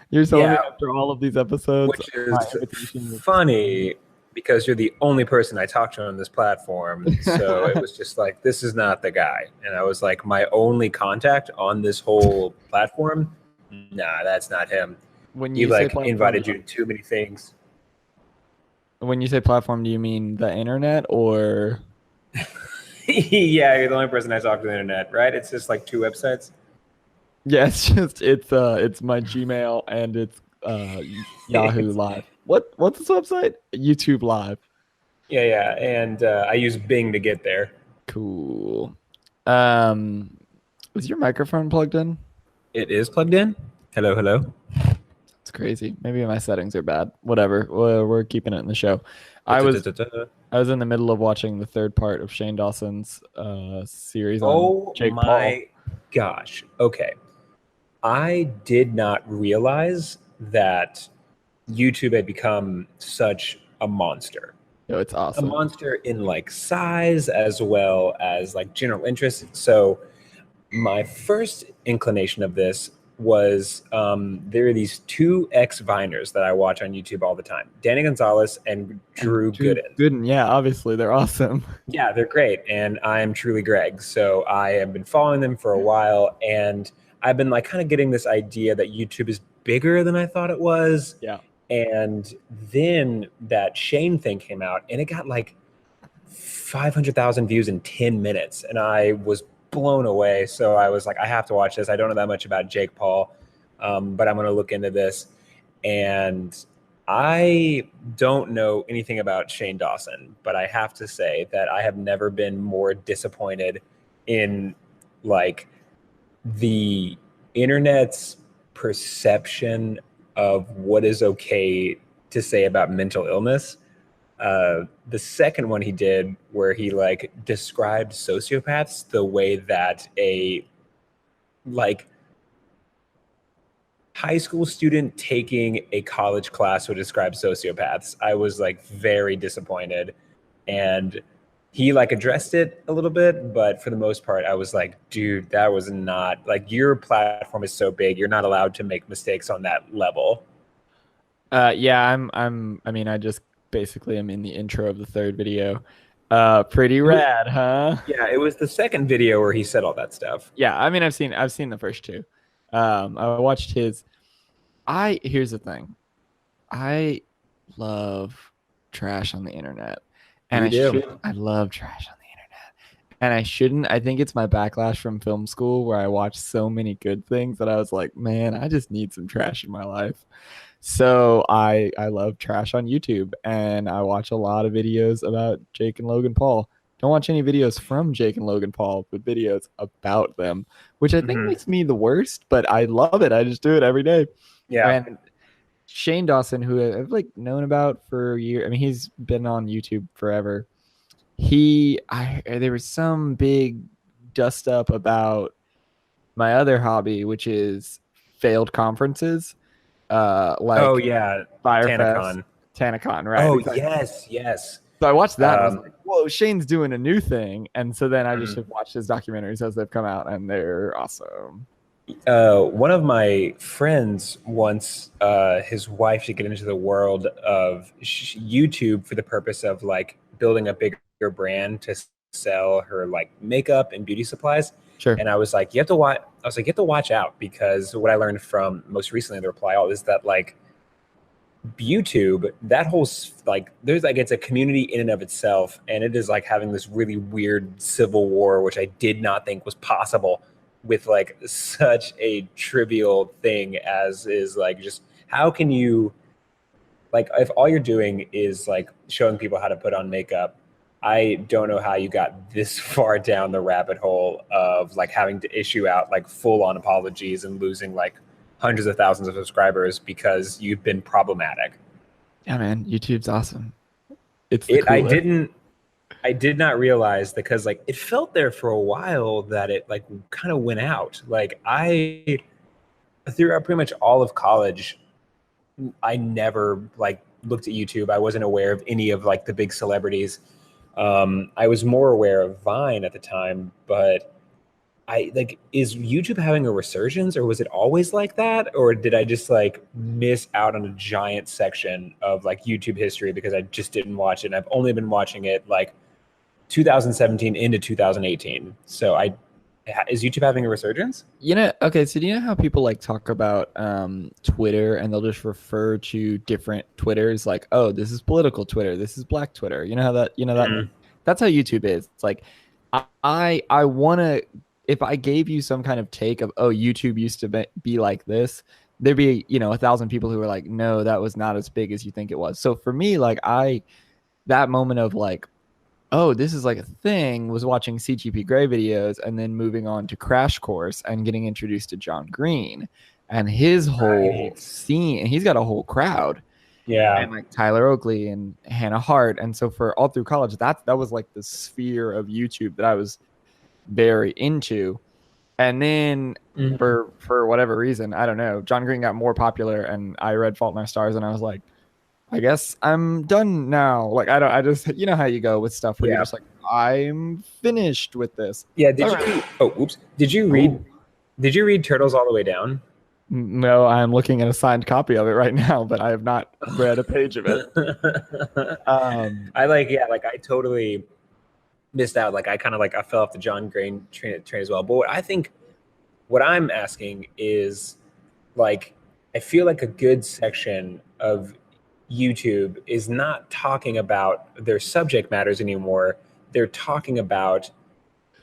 You're telling me Yeah, after all of these episodes, which my is invitation was funny because you're the only person I talk to on this platform. So it was just like, this is not the guy. And I was like, my only contact on this whole platform, nah, that's not him. when He you say like platform, invited you to too many things. when you say platform, do you mean the internet or? Yeah, you're the only person I talk to on the internet, right? It's just like two websites. Yeah, it's my Gmail and it's Yahoo Live. What's this website? YouTube Live. Yeah, yeah. And I use Bing to get there. Cool. Um, is your microphone plugged in? It is plugged in. Hello, hello. It's crazy. Maybe my settings are bad. Whatever. We're keeping it in the show. I was I was in the middle of watching the third part of Shane Dawson's series on Oh Jake Paul. my gosh. Okay. I did not realize that YouTube had become such a monster. Yo, it's A awesome. monster in like size as well as like general interest. So my first inclination of this was there are these two ex-Viners that I watch on YouTube all the time, Danny Gonzalez and And Drew Drew Gooden. Gooden, yeah, obviously they're awesome. Yeah, they're great. And I am truly Greg. So I have been following them for a while. And I've been like kind of getting this idea that YouTube is bigger than I thought it was. Yeah. And then that Shane thing came out and it got like 500,000 views in 10 minutes. And I was blown away. So I was like, I have to watch this. I don't know that much about Jake Paul, but I'm going to look into this. And I don't know anything about Shane Dawson, but I have to say that I have never been more disappointed in like the internet's perception of what is okay to say about mental illness. The second one he did, where he like described sociopaths the way that a like high school student taking a college class would describe sociopaths, I was like very disappointed. And he like addressed it a little bit, but for the most part, I was like, dude, that was not like your platform is so big, you're not allowed to make mistakes on that level. Yeah, I mean, I just basically am in the intro of the third video. Pretty It was, rad, huh? yeah, it was the second video where he said all that stuff. Yeah, I mean, I've seen the first two. I watched his. I Here's the thing. I love trash on the internet, and You do. I love trash on the internet, and I shouldn't. I think it's my backlash from film school where I watched so many good things that I was like, man, I just need some trash in my life. So I love trash on YouTube, and I watch a lot of videos about Jake and Logan Paul. Don't watch any videos from Jake and Logan Paul, but videos about them, which I think Hmm. makes me the worst, but I love it. I just do it every day. Yeah. And Shane Dawson, who I've like known about for years. I mean, he's been on YouTube forever. There was some big dust up about my other hobby, which is failed conferences, Oh like yeah, Firefest, TanaCon. TanaCon, right? Oh Exactly. yes, yes. So I watched that and I was Um, like, "Whoa, Shane's doing a new thing." And so then I just mhm. have watched his documentaries as they've come out, and they're awesome. One of my friends wants his wife to get into the world of YouTube for the purpose of like building a bigger brand to sell her like makeup and beauty supplies. Sure. And I was like, you have to watch. I was like, you have to watch out because what I learned from most recently the reply all is that like YouTube, that whole like there's like it's a community in and of itself, and it is like having this really weird civil war, which I did not think was possible with like such a trivial thing as is like just how can you like if all you're doing is like showing people how to put on makeup. I don't know how you got this far down the rabbit hole of like having to issue out like full on apologies and losing like hundreds of thousands of subscribers because you've been problematic. Yeah, man, YouTube's awesome. It's the It coolest. I did not realize because like it felt there for a while that it like kind of went out. Like I throughout pretty much all of college, I never like looked at YouTube. I wasn't aware of any of like the big celebrities. I was more aware of Vine at the time, but I like, is YouTube having a resurgence, or was it always like that? Or did I just like miss out on a giant section of like YouTube history because I just didn't watch it? And I've only been watching it like 2017 into 2018. So is YouTube having a resurgence? Okay, so do you know how people like talk about Twitter and they'll just refer to different Twitters like, oh, this is political Twitter, this is Black Twitter. You know how that, Mhm. that's how YouTube is. It's like I want to, if I gave you some kind of take of, oh, YouTube used to be like this, there'd be, 1,000 people who were like, no, that was not as big as you think it was. So for me, like that moment of like, oh, this is like a thing, was watching CGP Grey videos and then moving on to Crash Course and getting introduced to John Green and his whole Right. scene. And he's got a whole crowd Yeah. and like Tyler Oakley and Hannah Hart. And so for all through college, that was like the sphere of YouTube that I was very into. And then Mhm. for whatever reason, I don't know, John Green got more popular and I read Fault in Our Stars and I was like, I guess I'm done now. Like I just how you go with stuff where you're Yeah. just like, I'm finished with this. Yeah. So Did you? Oh, oops. Did you read? oh Did you read Turtles All the Way Down? no, I'm looking at a signed copy of it right now, but I have not read a page of it. Um, I like, yeah, like I totally missed out. Like I kind of like I fell off the John Green train as well. But what I think, what I'm asking is like, I feel like a good section of YouTube is not talking about their subject matters anymore. They're talking about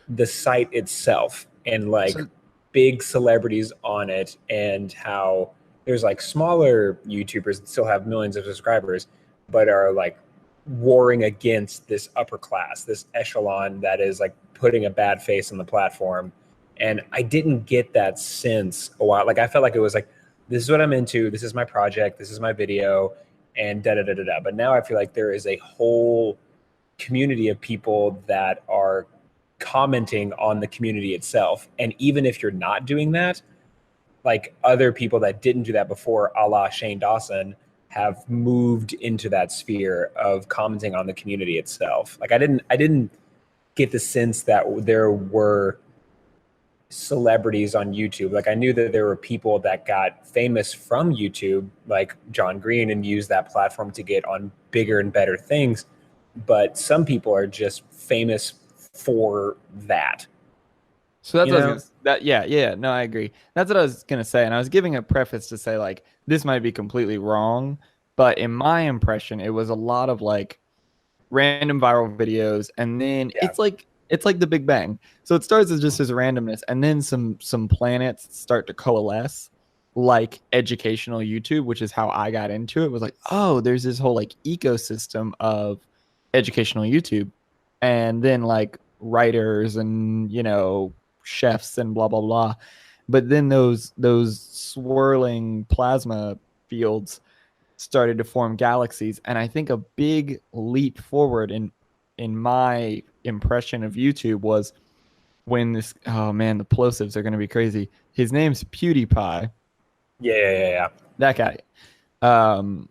the site itself and like so big celebrities on it, and how there's like smaller YouTubers that still have millions of subscribers, but are like warring against this upper class, this echelon that is like putting a bad face on the platform. And I didn't get that sense a while. Like I felt like it was like, this is what I'm into, this is my project, this is my video, and da da da da da. But now I feel like there is a whole community of people that are commenting on the community itself. And even if you're not doing that, like other people that didn't do that before, a la Shane Dawson, have moved into that sphere of commenting on the community itself. Like I didn't get the sense that there were celebrities on YouTube. Like I knew that there were people that got famous from YouTube, like John Green, and used that platform to get on bigger and better things. But some people are just famous for that, so that's you what I was know? gonna that yeah, no, I agree. That's what I was gonna say, and I was giving a preface to say like this might be completely wrong, but in my impression, it was a lot of like random viral videos, and then Yeah. it's like the Big Bang. So it starts as just as randomness, and then some planets start to coalesce, like educational YouTube, which is how I got into it. Was like, oh, there's this whole like ecosystem of educational YouTube, and then like writers and chefs and blah blah blah. But then those swirling plasma fields started to form galaxies. And I think a big leap forward in my impression of YouTube was when this, oh man, the plosives are going to be crazy. His name's PewDiePie. Yeah, yeah, yeah, yeah. That guy. Um,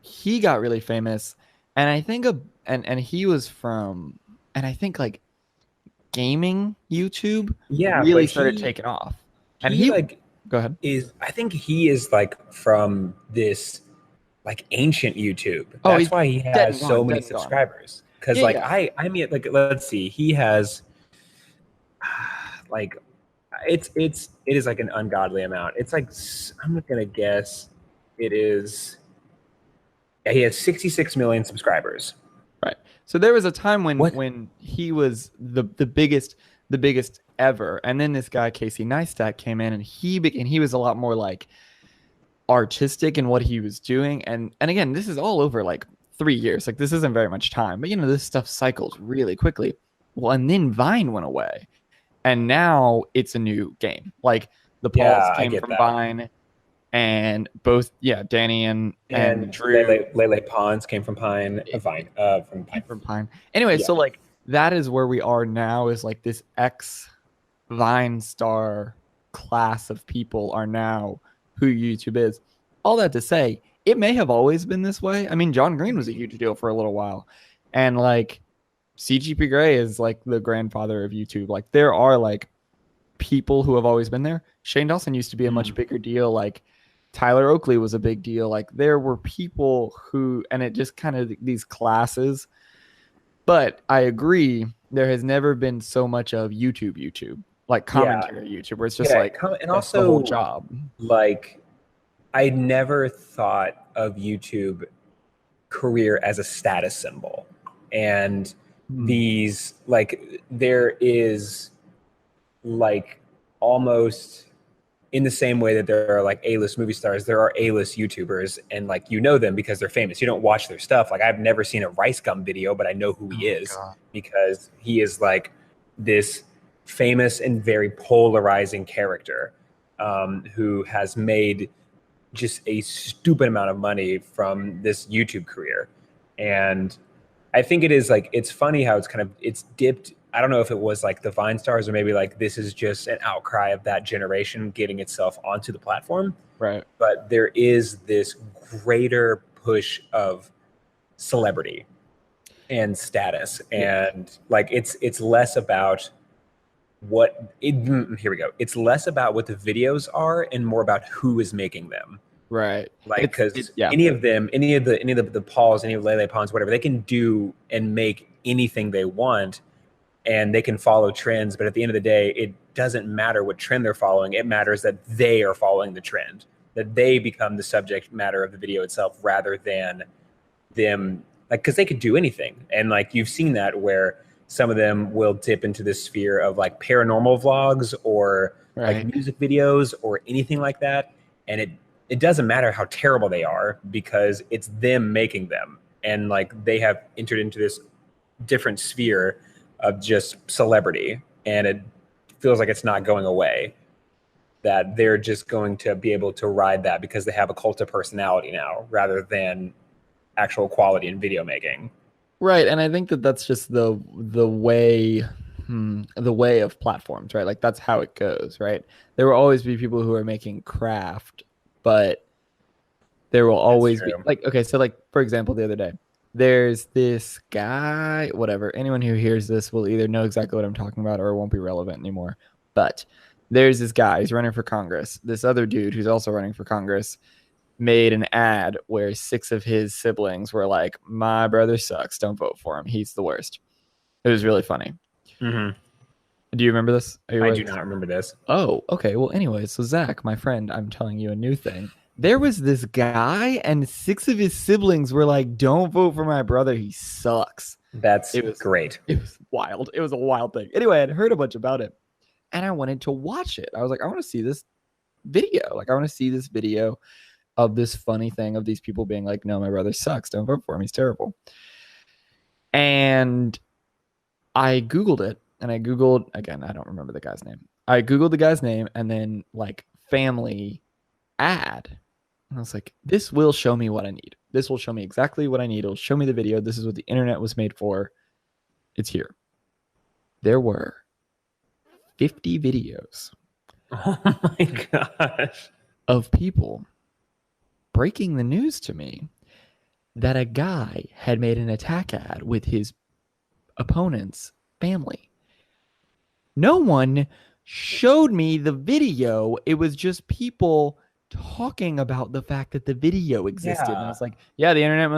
he got really famous, and I think and he was from, and I think like gaming YouTube Yeah, but really started taking off. And he like go ahead. is, I think he is like from this like ancient YouTube. Oh, That's he's why he dead has and so gone, many dead and gone. subscribers. Cause Yeah, like yeah. I mean, like let's see, he has like it is like an ungodly amount. It's like I'm not gonna guess. It is, yeah, he has 66 million subscribers. Right. So there was a time What? when he was the biggest ever, and then this guy Casey Neistat came in, and he was a lot more like artistic in what he was doing, and again, this is all over like 3 years. Like this isn't very much time, but this stuff cycles really quickly. Well, and then Vine went away, and now it's a new game. Like the Pauls Yeah, I came get from that. Vine, and both Danny and And Drew Lele Pons came from Pine, Vine, from Pine. from Pine. Anyway, Yeah. so like that is where we are now, is like this ex Vine star class of people are now who YouTube is. All that to say, it may have always been this way. I mean, John Green was a huge deal for a little while. And like CGP Grey is like the grandfather of YouTube. Like there are like people who have always been there. Shane Dawson used to be a much bigger deal. Like Tyler Oakley was a big deal. Like there were people who, and it just kind of these classes. But I agree, there has never been so much of YouTube, like commentary YouTube, where it's just like and that's also the whole job. Like I never thought of YouTube career as a status symbol, and these like there is like almost in the same way that there are like A-list movie stars, there are A-list YouTubers, and like you know them because they're famous. You don't watch their stuff. Like I've never seen a Rice Gum video, but I know who he is because he is like this famous and very polarizing character who has made just a stupid amount of money from this YouTube career. And I think it is like, it's funny how it's dipped. I don't know if it was like the Vine stars or maybe like this is just an outcry of that generation getting itself onto the platform. Right. But there is this greater push of celebrity and status. And like, it's less about here we go. It's less about what the videos are and more about who is making them. Right. Like, because any of the Pauls, any of Lele Pons, whatever, they can do and make anything they want. And they can follow trends, but at the end of the day, it doesn't matter what trend they're following. It matters that they are following the trend, that they become the subject matter of the video itself rather than them, like, because they could do anything. And like you've seen that where some of them will dip into this sphere of like paranormal vlogs or like music videos or anything like that. And it doesn't matter how terrible they are because it's them making them. And like they have entered into this different sphere of just celebrity, and it feels like it's not going away, that they're just going to be able to ride that because they have a cult of personality now rather than actual quality in video making. Right. And I think that that's just the way of platforms, right? Like that's how it goes, right? There will always be people who are making craft, but there will always be like, okay, so like for example, the other day there's this guy, whatever, anyone who hears this will either know exactly what I'm talking about or it won't be relevant anymore. But there's this guy, he's running for Congress. This other dude who's also running for Congress made an ad where 6 of his siblings were like, my brother sucks, don't vote for him, he's the worst. It was really funny. Do you remember this? I do not remember this. Oh, okay. Well, anyway, so Zach, my friend, I'm telling you a new thing. There was this guy and 6 of his siblings were like, don't vote for my brother, he sucks. It was great. It was wild. It was a wild thing. Anyway, I'd heard a bunch about it and I wanted to watch it. I was like, I want to see this video. Like, I want to see this video of this funny thing of these people being like, no, my brother sucks, don't vote for him, he's terrible. And I Googled it, and I Googled, again, I don't remember the guy's name. I Googled the guy's name and then like family ad. And I was like, this will show me what I need. This will show me exactly what I need. It'll show me the video. This is what the internet was made for. It's here. There were 50 videos. Oh my gosh. Of people breaking the news to me that a guy had made an attack ad with his opponent's family. No one showed me the video. It was just people talking about the fact that the video existed. And I was like, yeah, the internet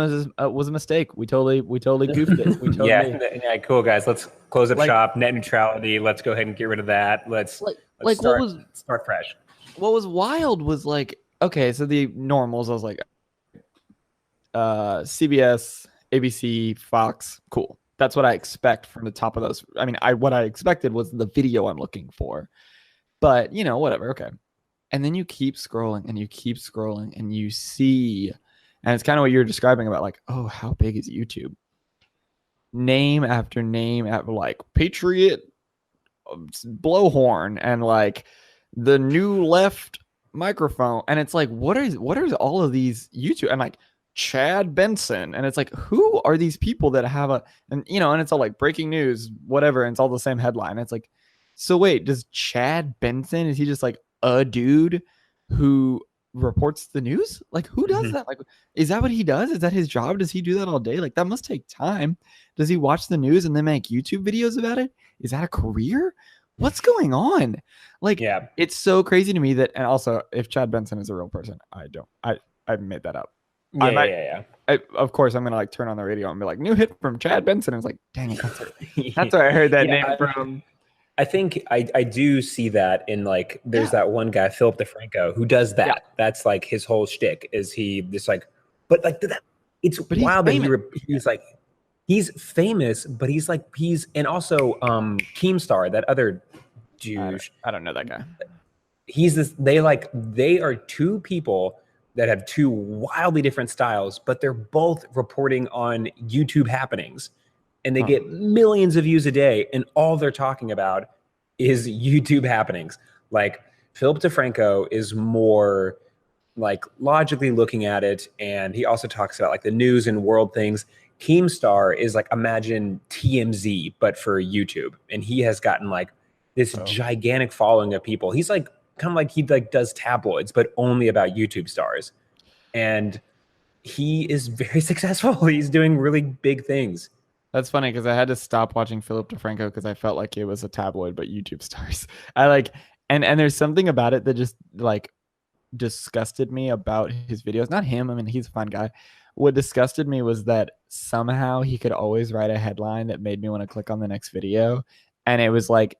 was a mistake. We totally goofed it. We totally yeah, cool guys. Let's close up shop, net neutrality. Let's go ahead and get rid of that. Let's start fresh. What was wild was like, okay, so the normals, I was like, CBS, ABC, Fox, cool. That's what I expect from the top of those. I mean, what I expected was the video I'm looking for, but you know, whatever. Okay. And then you keep scrolling and you keep scrolling and you see, and it's kind of what you're describing about like, oh, how big is YouTube? Name after name after like Patriot blowhorn and like the new left microphone. And it's like, what are all of these YouTube? And like Chad Benson. And it's like, who are these people that have and it's all like breaking news, whatever. And it's all the same headline. It's like, so wait, does Chad Benson, is he just like a dude who reports the news? Like, who does that? Like, is that what he does? Is that his job? Does he do that all day? Like, that must take time. Does he watch the news and then make YouTube videos about it? Is that a career? what's going on? Like, Yeah. it's so crazy to me that, and also, if Chad Benson is a real person, I made that up. I Yeah. might, Yeah. of course, I'm gonna like turn on the radio and be like, new hit from Chad Benson. I was like, dang it, Yeah. that's where I heard that Yeah. name from. I think I do see that in like there's Yeah, that one guy Philip DeFranco who does yeah, that. That's like his whole shtick is he this like, but like that. It's but he's wild that famous. he's like he's famous, but he's like he's and also Keemstar, that other douche. I don't know that guy. He's this. They are two people that have two wildly different styles, but they're both reporting on YouTube happenings, and they Huh. get millions of views a day, and all they're talking about is YouTube happenings. Like Philip DeFranco is more like logically looking at it, and he also talks about like the news and world things. Keemstar is like imagine TMZ but for YouTube, and he has gotten like this Oh. gigantic following of people. He's like kind of like he like does tabloids, but only about YouTube stars, and he is very successful. He's doing really big things. That's funny because I had to stop watching Philip DeFranco because I felt like it was a tabloid, but YouTube stars. I like, and there's something about it that just like disgusted me about his videos. Not him. I mean, he's a fun guy. What disgusted me was that somehow he could always write a headline that made me want to click on the next video, and it was like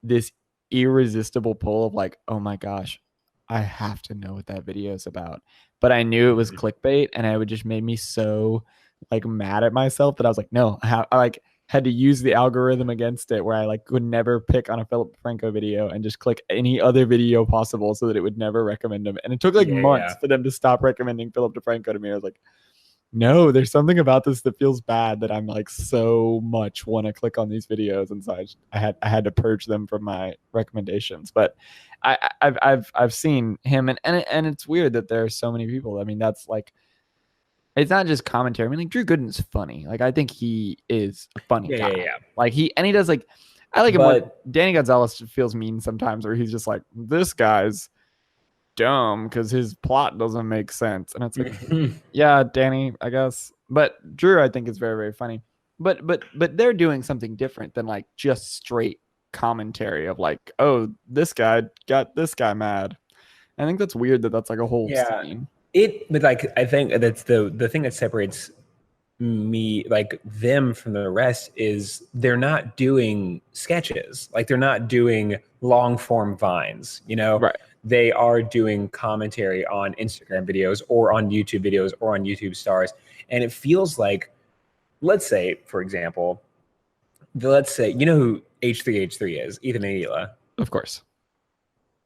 this irresistible pull of like, oh my gosh, I have to know what that video is about. But I knew it was clickbait, and it would just made me so like mad at myself that I was like, no, I like had to use the algorithm against it where I like would never pick on a Philip Franco video and just click any other video possible so that it would never recommend them. And it took like Yeah, months yeah. for them to stop recommending Philip DeFranco to me. I was like, no, there's something about this that feels bad that I'm like so much want to click on these videos, and so I had to purge them from my recommendations. But I've seen him, and it's weird that there are so many people. I mean, that's like it's not just commentary. I mean, like Drew Gooden's funny. Like I think he is a funny Yeah, guy. yeah, yeah. Like he does like I like him when But Danny Gonzalez feels mean sometimes, where he's just like this guy's dumb because his plot doesn't make sense, and it's like yeah, Danny, I guess. But Drew, I think, is very, very funny. But they're doing something different than like just straight commentary of like, oh, this guy got this guy mad. I think that's weird that that's like a whole yeah, scene. but like I think that's the thing that separates me like them from the rest is they're not doing sketches, like they're not doing long form vines, you know. Right. They are doing commentary on Instagram videos or on YouTube videos or on YouTube stars, and it feels like, let's say for example, let's say you know who H3H3 is, Ethan and Hila. Of course.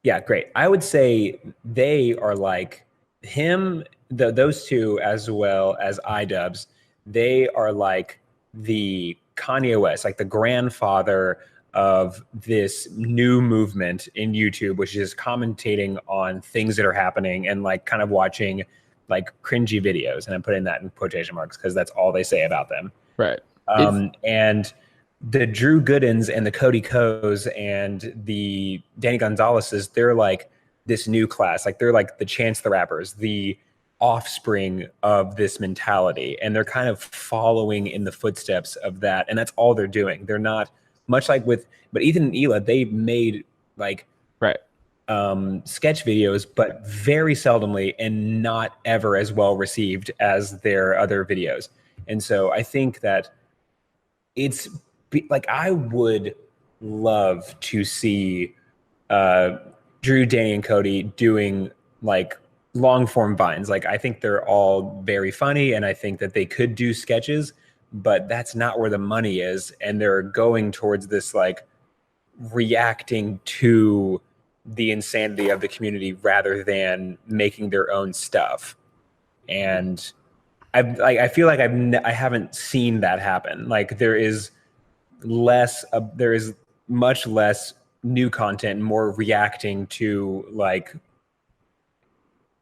Yeah, great. I would say they are like him, those two, as well as iDubbbz. They are like the Kanye West, like the grandfather of this new movement in YouTube, which is commentating on things that are happening and like kind of watching like cringy videos. And I'm putting that in quotation marks because that's all they say about them. Right. It's And the Drew Goodens and the Cody Ko's and the Danny Gonzalez's, they're like this new class. Like they're like the Chance the Rappers, the offspring of this mentality. And they're kind of following in the footsteps of that. And that's all they're doing. They're not much like but Ethan and Hila, they made like right. sketch videos, but very seldomly and not ever as well received as their other videos. And so I think that it's like I would love to see Drew, Danny, and Cody doing like long form vines. Like I think they're all very funny, and I think that they could do sketches, but that's not where the money is. And they're going towards this like reacting to the insanity of the community rather than making their own stuff. And I feel like I haven't seen that happen. Like there is much less new content, more reacting to like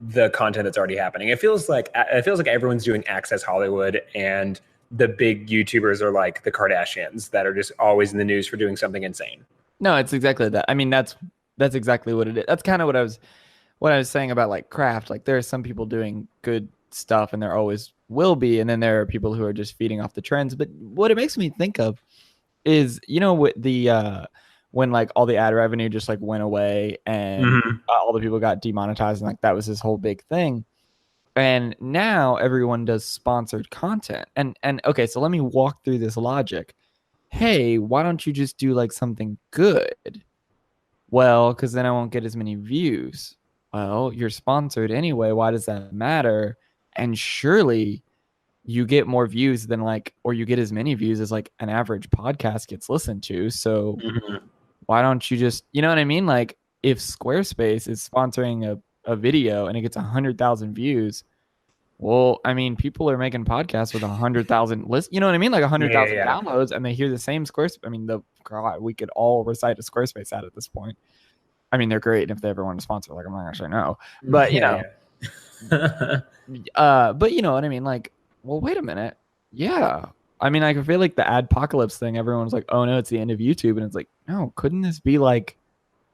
the content that's already happening. It feels like everyone's doing Access Hollywood, and the big YouTubers are like the Kardashians that are just always in the news for doing something insane. No, it's exactly that. I mean, that's exactly what it is. That's kind of what I was saying about like craft. Like there are some people doing good stuff, and there always will be, and then there are people who are just feeding off the trends. But what it makes me think of is, you know, with the when like all the ad revenue just like went away and Mhm. all the people got demonetized and like that was his whole big thing. And now everyone does sponsored content. And okay, so let me walk through this logic. Hey, why don't you just do like something good? Well, because then I won't get as many views. Well, you're sponsored anyway. Why does that matter? And surely you get more views than like, or you get as many views as like an average podcast gets listened to. So Mhm. why don't you just, you know what I mean? Like if Squarespace is sponsoring a video and it gets 100,000 views, well, I mean, people are making podcasts with 100,000 lists. You know what I mean? Like Yeah, 100,000 yeah, downloads, and they hear the same Squarespace. I mean, the God, we could all recite a Squarespace ad at this point. I mean, they're great if they ever want to sponsor. Like, I'm not gonna say no, but you know, yeah, yeah. but you know what I mean? Like, well, wait a minute. Yeah. I mean, I feel like the adpocalypse thing, everyone's like, oh no, it's the end of YouTube. And it's like, no, couldn't this be like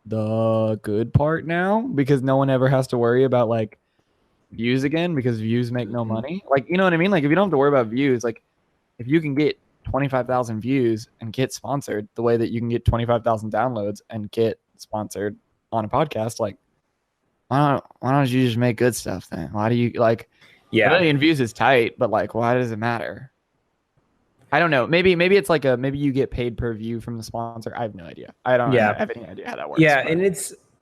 the good part now? Because no one ever has to worry about like views again because views make no Mhm. money. Like, you know what I mean? Like, if you don't have to worry about views, like, if you can get 25,000 views and get sponsored the way that you can get 25,000 downloads and get sponsored on a podcast, like, why don't you just make good stuff then? Why do you like a Yeah. million views is tight, but like, why does it matter? I don't know. Maybe it's like a maybe you get paid per view from the sponsor. I have no idea. I don't Yeah. have any idea how that works. Yeah, But and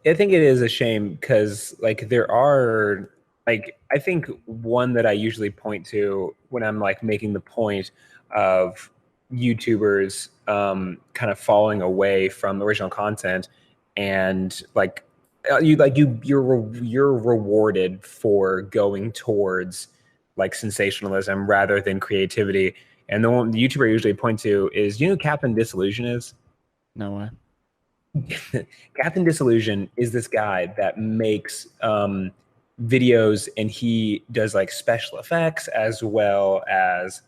I think it is a shame because like there are like I think one that I usually point to when I'm like making the point of YouTubers kind of falling away from original content and like you're rewarded for going towards like sensationalism rather than creativity. And the YouTuber I usually point to is, you know who Captain Disillusion is? no way. Captain Disillusion is this guy that makes videos and he does like special effects as well as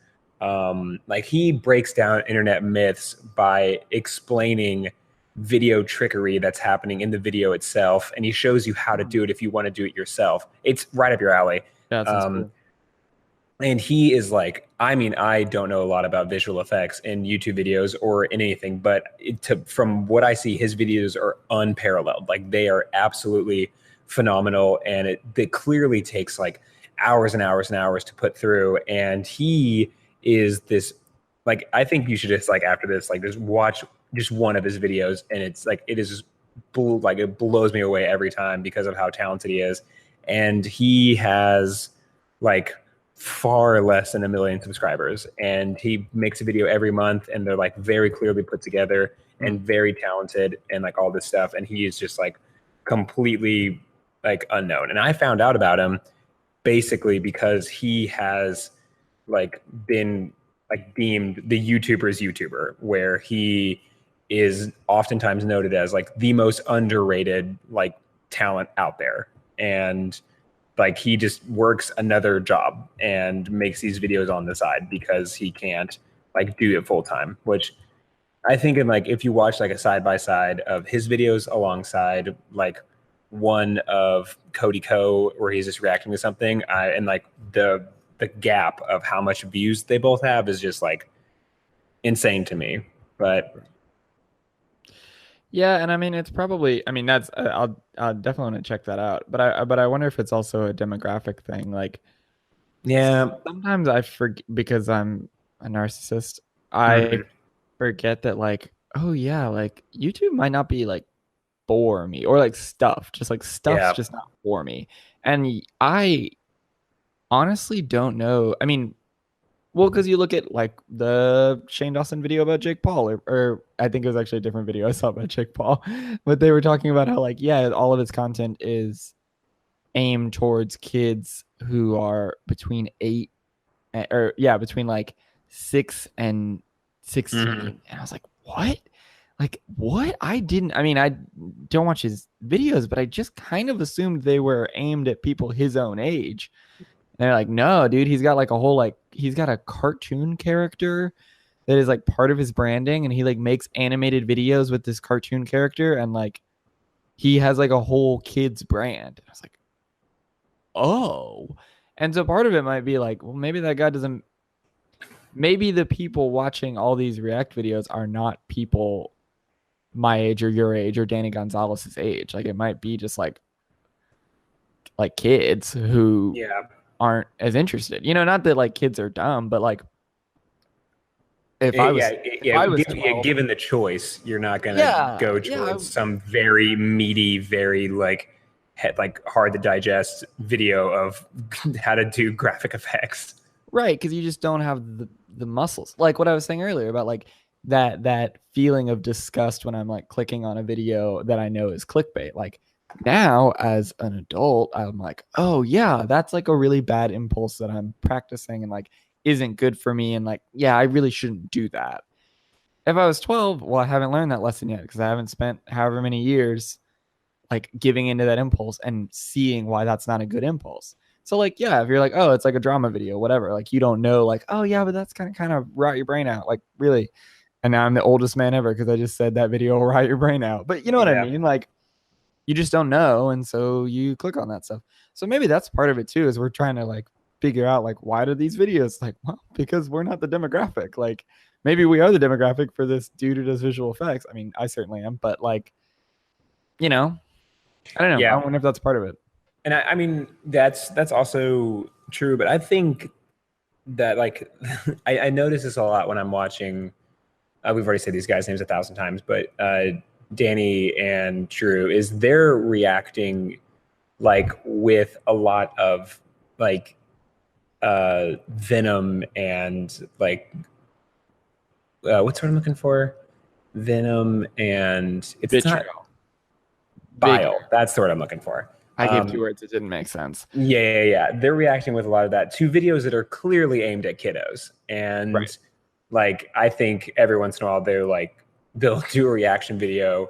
like he breaks down internet myths by explaining video trickery that's happening in the video itself, and he shows you how to do it if you want to do it yourself. It's right up your alley. Yeah, that sounds Um, cool. and he is like, I mean, I don't know a lot about visual effects in YouTube videos or in anything, but from what I see, his videos are unparalleled. Like they are absolutely phenomenal, and it clearly takes like hours and hours and hours to put through. And he is this like, I think you should just like after this like just watch just one of his videos, and it's like it is just like it blows me away every time because of how talented he is. And he has like far less than 1 million subscribers, and he makes a video every month, and they're like very clearly put together and very talented and like all this stuff. And he is just like completely like unknown. And I found out about him basically because he has like been like deemed the YouTuber's YouTuber, where he is oftentimes noted as like the most underrated like talent out there. And like he just works another job and makes these videos on the side because he can't like do it full time, which I think in like if you watch like a side by side of his videos alongside like one of Cody Co where he's just reacting to something, and like the gap of how much views they both have is just like insane to me. But Yeah, and I mean it's probably I mean that's I'll definitely want to check that out. But I wonder if it's also a demographic thing. Like yeah. sometimes I forget because I'm a narcissist. I Mhm. forget that like oh yeah, like YouTube might not be like for me or like stuff, just like stuff's Yeah. just not for me. And I honestly don't know. I mean, well, because you look at like the Shane Dawson video about Jake Paul, or I think it was actually a different video I saw about Jake Paul, but they were talking about how like yeah, all of his content is aimed towards kids who are between or yeah, between like 6 and Mhm. 16, and I was like, what? Like what? I mean, I don't watch his videos, but I just kind of assumed they were aimed at people his own age. And they're like, no, dude, he's got like a whole like he's got a cartoon character that is like part of his branding, and he like makes animated videos with this cartoon character, and like he has like a whole kids brand. I was like, oh. And so part of it might be like, well, maybe that guy doesn't maybe the people watching all these react videos are not people my age or your age or Danny Gonzalez's age. Like it might be just like kids who Yeah. aren't as interested. You know, not that like kids are dumb, but like if I was if I was 12, Given the choice, you're not gonna yeah, go yeah, towards some very meaty, very like hard to digest video of how to do graphic effects. right, because you just don't have the muscles. Like what I was saying earlier about like that feeling of disgust when I'm like clicking on a video that I know is clickbait. Like now as an adult, I'm like, oh yeah, that's like a really bad impulse that I'm practicing and like isn't good for me. And like, yeah, I really shouldn't do that. If I was 12, well, I haven't learned that lesson yet because I haven't spent however many years like giving into that impulse and seeing why that's not a good impulse. So like, yeah, if you're like, oh, it's like a drama video, whatever, like you don't know, like, oh yeah, but that's gonna kind of rot your brain out. Like really. And now I'm the oldest man ever because I just said that video will rot your brain out. But you know what I Yeah. mean? Like you just don't know. And so you click on that stuff. So maybe that's part of it too, is we're trying to like figure out like why do these videos like, well, because we're not the demographic. Like maybe we are the demographic for this dude who does visual effects. I mean, I certainly am, but like, you know, I don't know. I Yeah. wonder if that's part of it. And I mean that's also true, but I think that like I notice this a lot when I'm watching. We've already said these guys' names 1,000 times, but Danny and Drew, is they're reacting like with a lot of like venom and like what's what I'm looking for? Venom and it's not bile. That's the word I'm looking for. I gave two words. It didn't make sense. Yeah. They're reacting with a lot of that to videos that are clearly aimed at kiddos. And Right. like, I think every once in a while they'll do a reaction video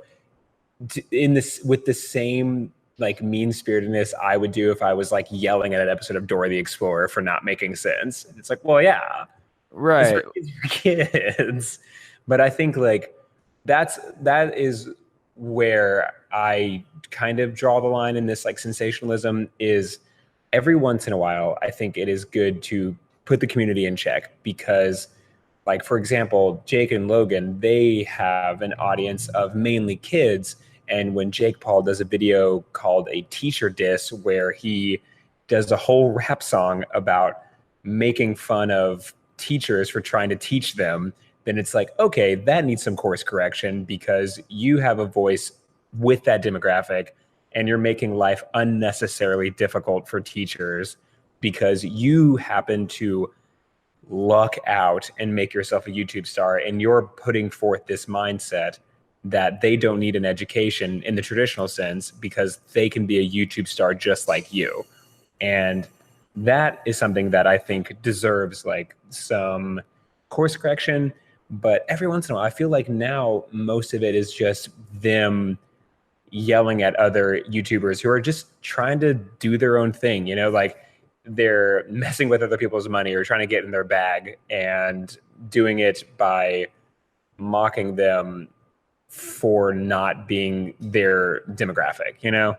in this with the same like mean spiritedness I would do if I was like yelling at an episode of Dora the Explorer for not making sense. And it's like, well, yeah, Right. it's for kids. But I think like that is where I kind of draw the line in this like sensationalism is every once in a while, I think it is good to put the community in check because like, for example, Jake and Logan, they have an audience of mainly kids. And when Jake Paul does a video called a teacher diss, where he does a whole rap song about making fun of teachers for trying to teach them, then it's like, okay, that needs some course correction because you have a voice with that demographic and you're making life unnecessarily difficult for teachers because you happen to luck out and make yourself a YouTube star and you're putting forth this mindset that they don't need an education in the traditional sense because they can be a YouTube star just like you. And that is something that I think deserves like some course correction. But every once in a while, I feel like now most of it is just them yelling at other YouTubers who are just trying to do their own thing, you know, like they're messing with other people's money or trying to get in their bag and doing it by mocking them for not being their demographic, you know?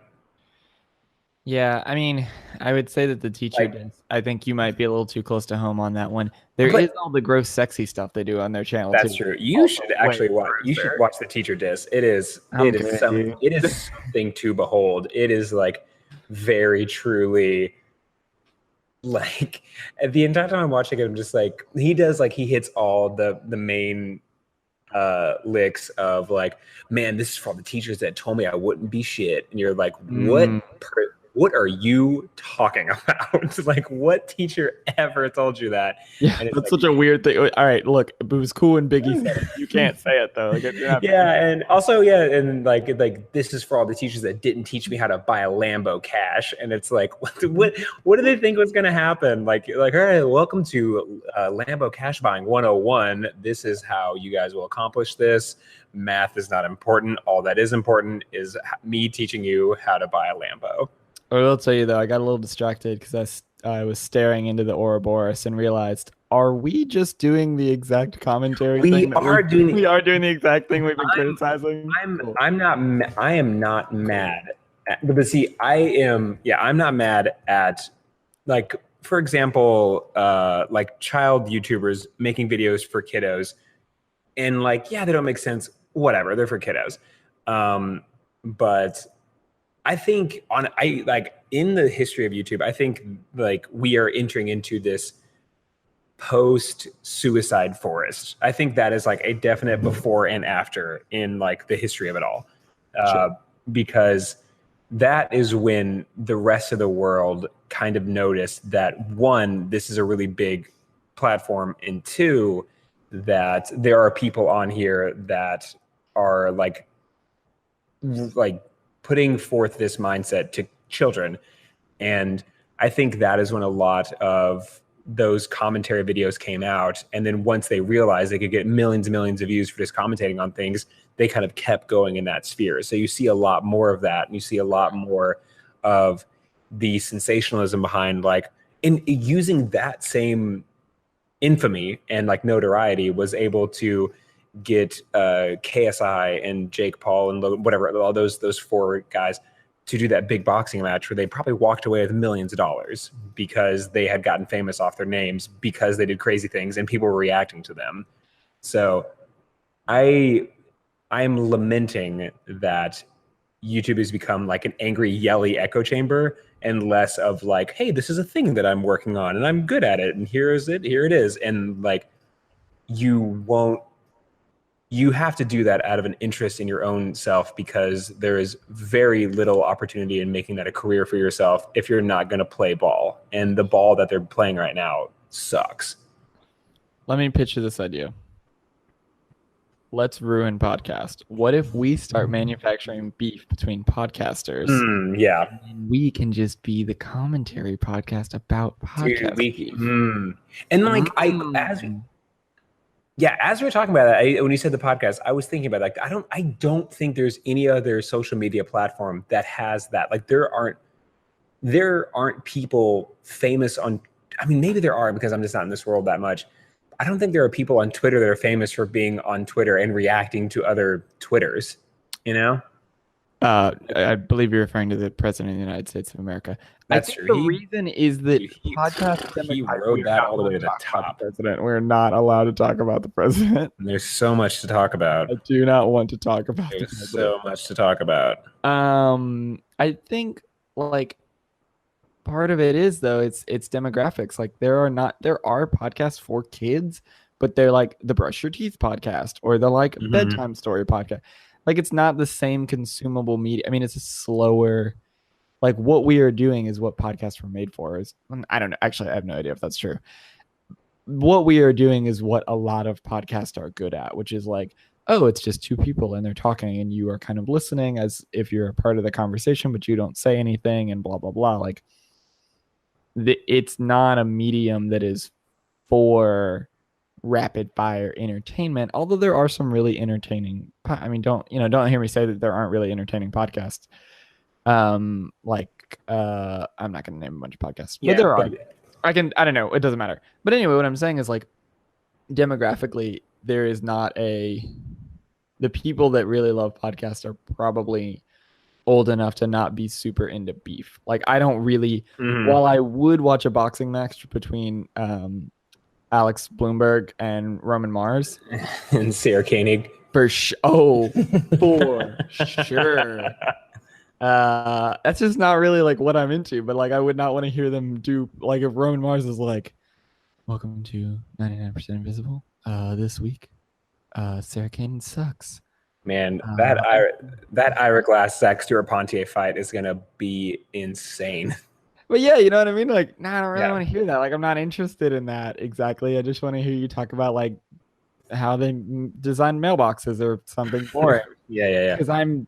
Yeah, I mean, I would say that the teacher Like, does. I think you might be a little too close to home on that one. There but is all the gross, sexy stuff they do on their channel that's too. true. You Also should actually way watch. You should grosser. watch the teacher diss. I'm kidding. It is something to behold. It is like very truly like the entire time I'm watching it, I'm just like he does like he hits all the main licks of like, man, this is for all the teachers that told me I wouldn't be shit. And you're like, what are you talking about? Like, what teacher ever told you that? Yeah, And it's that's like, such a weird thing. All right, look, it was cool when Biggie said it. You can't say it though. Like, if you're not yeah, and also yeah, and like this is for all the teachers that didn't teach me how to buy a Lambo Cash. And it's like, what do they think was going to happen? Like, all right, welcome to Lambo Cash buying 101. This is how you guys will accomplish this. Math is not important. All that is important is me teaching you how to buy a Lambo. I will tell you though, I got a little distracted because I was staring into the Ouroboros and realized, are we just doing the exact commentary We thing? are doing. We are doing the exact thing we've been criticizing. Cool. I am not mad. But see, I'm not mad at like, for example, like child YouTubers making videos for kiddos, and like, yeah, they don't make sense. whatever, they're for kiddos. But I think I like in the history of YouTube, I think like we are entering into this post suicide forest. I think that is like a definite before and after in like the history of it all. Sure. Because that is when the rest of the world kind of noticed that, one, this is a really big platform, and two, that there are people on here that are like putting forth this mindset to children. And I think that is when a lot of those commentary videos came out. And then once they realized they could get millions and millions of views for just commentating on things, they kind of kept going in that sphere. So you see a lot more of that, and you see a lot more of the sensationalism behind like in using that same infamy and like notoriety was able to get KSI and Jake Paul and whatever, all those four guys to do that big boxing match where they probably walked away with millions of dollars because they had gotten famous off their names because they did crazy things and people were reacting to them. So I'm lamenting that YouTube has become like an angry, yelly echo chamber and less of like, hey, this is a thing that I'm working on and I'm good at it. And here it is. And like, you have to do that out of an interest in your own self, because there is very little opportunity in making that a career for yourself if you're not going to play ball. And the ball that they're playing right now sucks. Let me pitch you this idea. Let's ruin podcast. What if we start manufacturing beef between podcasters? Yeah. And we can just be the commentary podcast about podcast beef. And like as we were talking about that, when you said the podcast, I was thinking about like I don't think there's any other social media platform that has that. Like there aren't people famous on. I mean, maybe there are because I'm just not in this world that much. I don't think there are people on Twitter that are famous for being on Twitter and reacting to other Twitters. You know. I believe you're referring to the President of the United States of America. That's true. The reason is that he rode that all the way to the top. President, we're not allowed to talk about the president. And there's so much to talk about. I do not want to talk about. There's so much to talk about. I think like part of it is though it's demographics. Like there are podcasts for kids, but they're like the Brush Your Teeth podcast or the like bedtime story podcast. Like it's not the same consumable media. I mean, it's a slower, like what we are doing is what podcasts were made for. I don't know. Actually, I have no idea if that's true. What we are doing is what a lot of podcasts are good at, which is like, oh, it's just two people and they're talking and you are kind of listening as if you're a part of the conversation, but you don't say anything and blah, blah, blah. Like it's not a medium that is for rapid fire entertainment, although there are some really entertaining. I mean, don't hear me say that there aren't really entertaining podcasts. I'm not going to name a bunch of podcasts, but there are. I don't know. It doesn't matter. But anyway, what I'm saying is like demographically, there is not the people that really love podcasts are probably old enough to not be super into beef. Like I don't really, while I would watch a boxing match between, Alex Bloomberg and Roman Mars and Sarah Koenig for sure. That's just not really like what I'm into, but like I would not want to hear them do like if Roman Mars is like, welcome to 99% Invisible. This week, Sarah Koenig sucks. Man, that Ira Glass Zach Stewart Pontier fight is gonna be insane. But yeah, you know what I mean? Like, I don't really want to hear that. Like, I'm not interested in that exactly. I just want to hear you talk about like how they design mailboxes or something boring. Yeah. Because I'm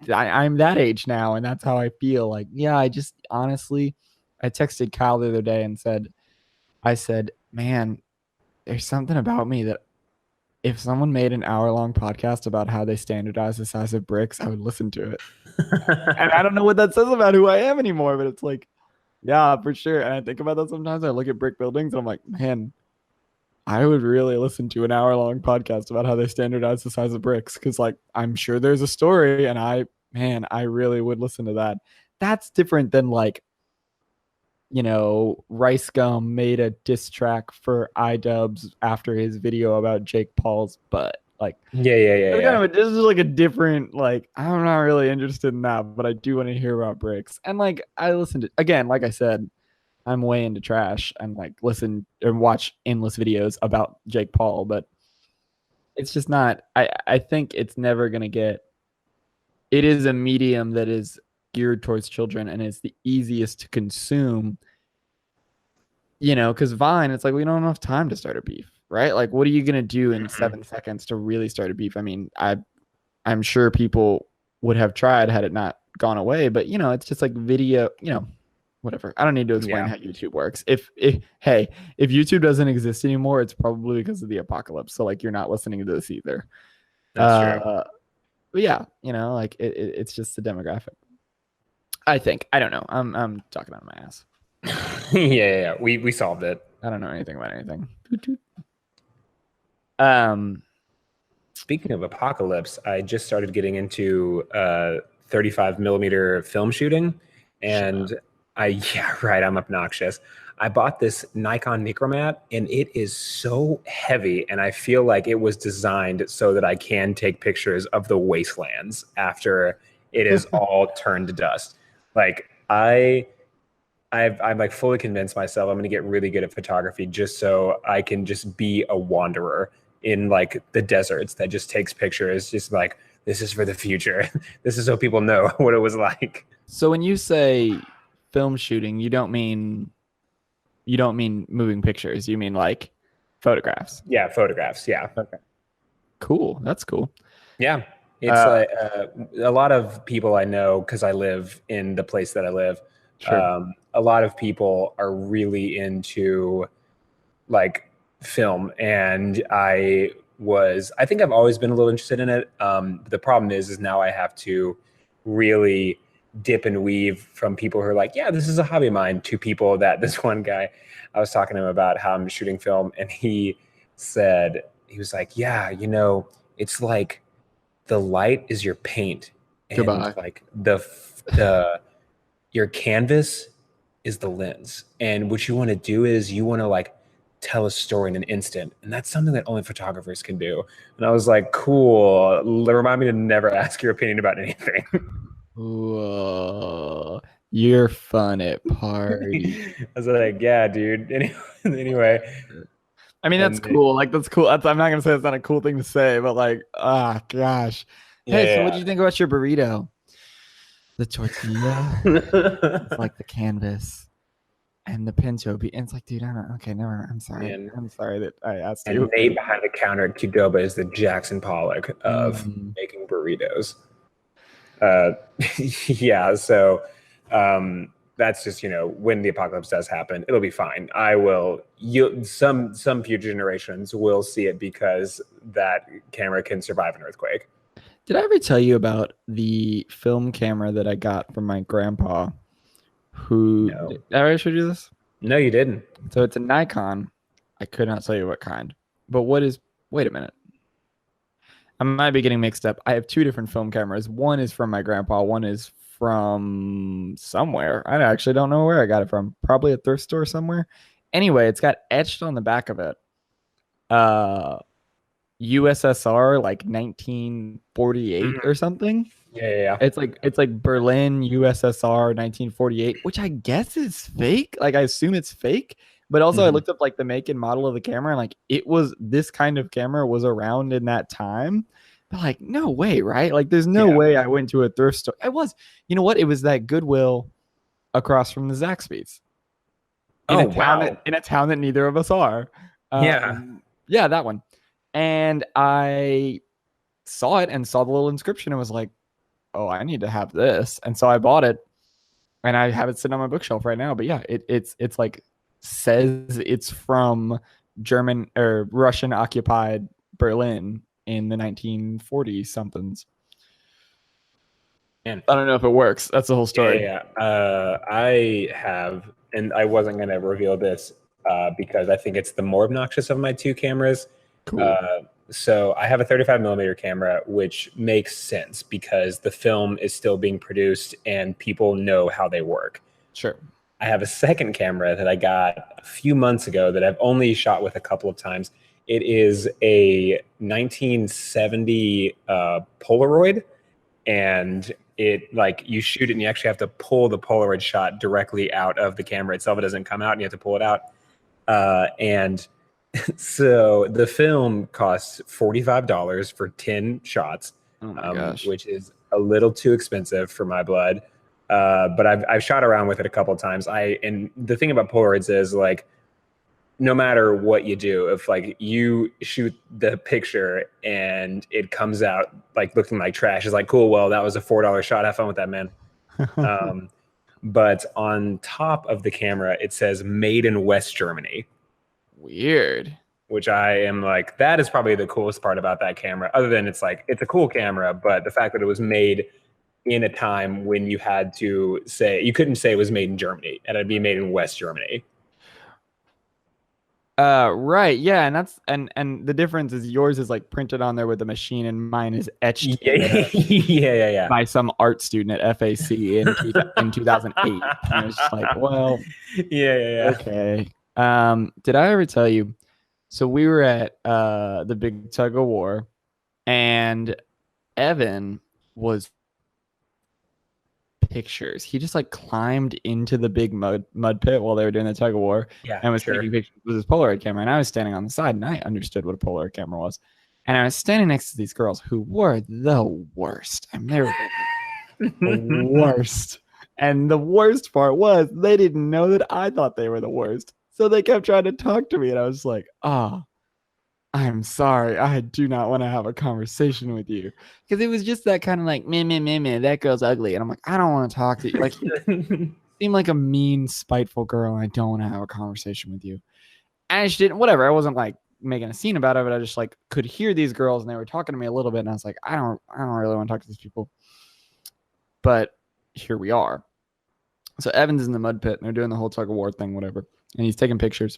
that age now, and that's how I feel. Like, yeah, I just honestly, I texted Kyle the other day and I said, man, there's something about me that if someone made an hour-long podcast about how they standardize the size of bricks, I would listen to it. And I don't know what that says about who I am anymore, but it's like, yeah, for sure. And I think about that sometimes. I look at brick buildings and I'm like, man, I would really listen to an hour-long podcast about how they standardize the size of bricks. Because like, I'm sure there's a story and I really would listen to that. That's different than like, Rice Gum made a diss track for iDubbbz after his video about Jake Paul's butt. Like, Yeah. it's kind of this is like a different, like, I'm not really interested in that, but I do want to hear about bricks. And like, I listened to, again, like I said, I'm way into trash and like listen and watch endless videos about Jake Paul, but it's just not, I think it's never gonna get, it is a medium that is geared towards children and it's the easiest to consume, because Vine, it's like we don't have enough time to start a beef, right? Like, what are you gonna do in Mhm. 7 seconds to really start a beef? I mean, I'm sure people would have tried had it not gone away, but it's just like video, whatever. I don't need to explain Yeah, how YouTube works. If YouTube doesn't exist anymore, it's probably because of the apocalypse. So like you're not listening to this either. that's true. But yeah, like it's just the demographic. I think. I don't know. I'm talking out of my ass. Yeah. We solved it. I don't know anything about anything. Um, Speaking of apocalypse, I just started getting into 35 millimeter film shooting, and yeah, right, I'm obnoxious. I bought this Nikon Micromat, and it is so heavy, and I feel like it was designed so that I can take pictures of the wastelands after it is all turned to dust. Like I'm like fully convinced myself I'm going to get really good at photography just so I can just be a wanderer in like the deserts that just takes pictures, just like this is for the future. This is so people know what it was like. so when you say film shooting, you don't mean moving pictures. You mean like photographs. Yeah, photographs. Yeah, Okay. Cool. That's cool. yeah. It's Uh, like a lot of people I know because I live in the place that I live. sure. A lot of people are really into like film, and I think I've always been a little interested in it. The problem is now I have to really dip and weave from people who are like, yeah, this is a hobby of mine, to people that this one guy, I was talking to him about how I'm shooting film, and he was like, yeah, it's like the light is your paint, and Goodbye. like the your canvas is the lens. And what you want to do is you want to like tell a story in an instant. And that's something that only photographers can do. And I was like, cool. Remind me to never ask your opinion about anything. Whoa. You're fun at party. I was like, yeah, dude. Anyway, I mean, that's and cool. Like, that's cool. I'm not gonna say it's not a cool thing to say, but like, gosh. Hey, so what yeah. do you think about your burrito? The tortilla. It's like the canvas and the pinto bean. And it's like, dude, I don't. Okay, never mind. I'm sorry. And I'm sorry that I asked and you. Nate behind the counter at Qdoba is the Jackson Pollock of Mm. making burritos. Uh, yeah, so that's just when the apocalypse does happen, it'll be fine. I will. Some future generations will see it because that camera can survive an earthquake. Did I ever tell you about the film camera that I got from my grandpa? Who No, did I ever show you this? no, you didn't. So it's a Nikon. I could not tell you what kind. But what is? Wait a minute. I might be getting mixed up. I have two different film cameras. One is from my grandpa. One is from somewhere. I actually don't know where I got it from. Probably a thrift store somewhere. Anyway, it's got etched on the back of it. Uh, USSR like 1948 or something. Yeah. It's like Berlin USSR 1948, which I guess is fake. Like I assume it's fake. But also I Mhm. looked up like the make and model of the camera and like it was this kind of camera was around in that time. But like no way, right? Like there's no Yeah. way I went to a thrift store. I was, you know what? It was that Goodwill across from the Zaxby's in Oh a town wow. that neither of us are. Yeah. Yeah, that one. And I saw it and saw the little inscription and was like, oh, I need to have this. And so I bought it and I have it sitting on my bookshelf right now. But yeah, it's like says it's from German or Russian occupied Berlin in the 1940s somethings. Man. I don't know if it works. That's the whole story. I have, and I wasn't going to reveal this because I think it's the more obnoxious of my two cameras. Cool. So I have a 35 millimeter camera, which makes sense because the film is still being produced and people know how they work. Sure. I have a second camera that I got a few months ago that I've only shot with a couple of times. It is a 1970 Polaroid, and it like you shoot it and you actually have to pull the Polaroid shot directly out of the camera itself. It doesn't come out and you have to pull it out. And so the film costs $45 for 10 shots, Oh my gosh. which is a little too expensive for my blood. But I've shot around with it a couple of times. And the thing about Polaroids is like, no matter what you do, if like you shoot the picture and it comes out like looking like trash, it's like, cool, well, that was a $4 shot. Have fun with that, man. But on top of the camera, it says made in West Germany, Weird. which I am like, that is probably the coolest part about that camera. Other than it's like, it's a cool camera, but the fact that it was made in a time when you had to say, you couldn't say it was made in Germany and it'd be made in West Germany. Right, yeah, and that's and the difference is yours is like printed on there with the machine, and mine is etched Yeah. by some art student at FAC in 2008. And it's just like, well, Yeah. okay. Did I ever tell you? So we were at the big tug of war, and Evan was pictures. He just like climbed into the big mud pit while they were doing the tug of war, and was taking pictures with his Polaroid camera. And I was standing on the side, and I understood what a Polaroid camera was. And I was standing next to these girls who were the worst. I mean, they were the worst. And the worst part was they didn't know that I thought they were the worst. So they kept trying to talk to me, and I was like, I'm sorry. I do not want to have a conversation with you. Because it was just that kind of like, meh, that girl's ugly. And I'm like, I don't want to talk to you. Like, you seem like a mean, spiteful girl, and I don't want to have a conversation with you. And I just didn't, whatever. I wasn't like making a scene about it, but I just like could hear these girls, and they were talking to me a little bit, and I was like, I don't really want to talk to these people. But here we are. So Evan's in the mud pit, and they're doing the whole tug of war thing, whatever. And he's taking pictures.